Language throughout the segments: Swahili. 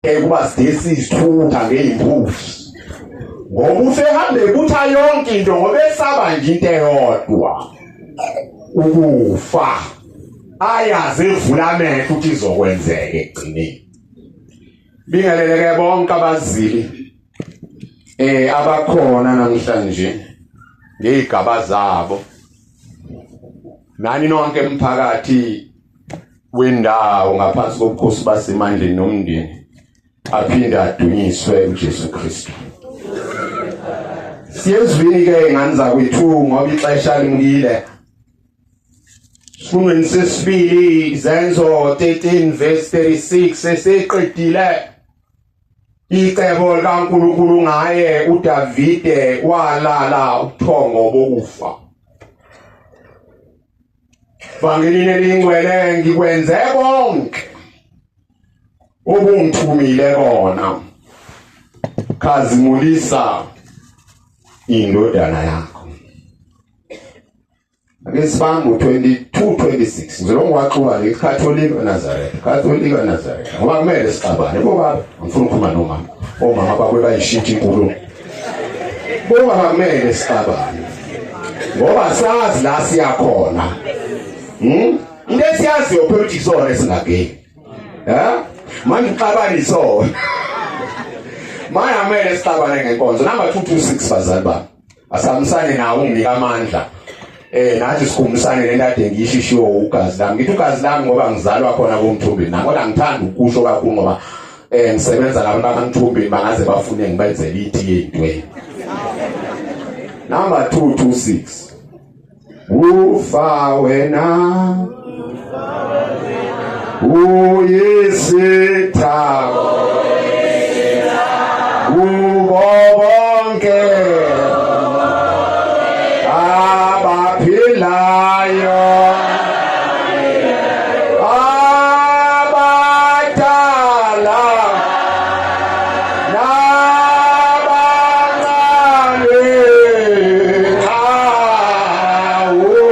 kuba sidesizithutha ngeimbuzi ngoba usehambe kutha yonke into ngoba esaba nje into eyodwa ukufa ayaze evula amehlo ukuthi izokwenzeka egcineni. Bingeleleke bonke abazili abakhona namhlanje ngezigaba zabo nani nonke emphakathi wendawo ngaphansi kobukhosi basemandleni nomndeni aphinde adunyiswe uJesu Kristu. Siyezwini ke ingane zakwethu ngoba ixesha limkile. Sifundweni sesibili Izenzo 13 verse 36 seseqedile icebo likaNkulunkulu ngaye uDavide walala ubuthongo bokufa. Evangelini elingcwele ngikwenze konke obungithumile kona khazimulisa indodana yakho. Ake sibambe 22:26 ngizongwaqhuba leCatholic Nazareth. Catholic Nazareth ngoba kumele sixabane ngoba ngifuna ukukhuluma nomama. Omama bakwe bayishintsha inkulumo. Ngoba kumele sixabane. Ngoba sazi la siyakhona. Into esiyaziyo politics zona esingageni. Manje uxabaniso. Manje kumele sixabane ngenkonzo. Number 226 bazali bami. Asamsane nawo unginika amandla. Nathi sikhumbusane lendade ngiyishishiwe ugazi lami. Ngithi ugazi lami ngoba ngizalwa khona kuMthumbini. Kodwa ngithanda ukusho kakhulu ngoba ngisebenza nabantu bakaMthumbini bangaze bafune ngibenzele iti yentweni. Number 226. Ufa wena uyisitha ubonke abaphilayo abadala nabancane awufika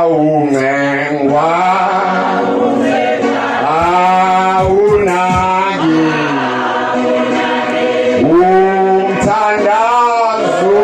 awungengwa umthandazo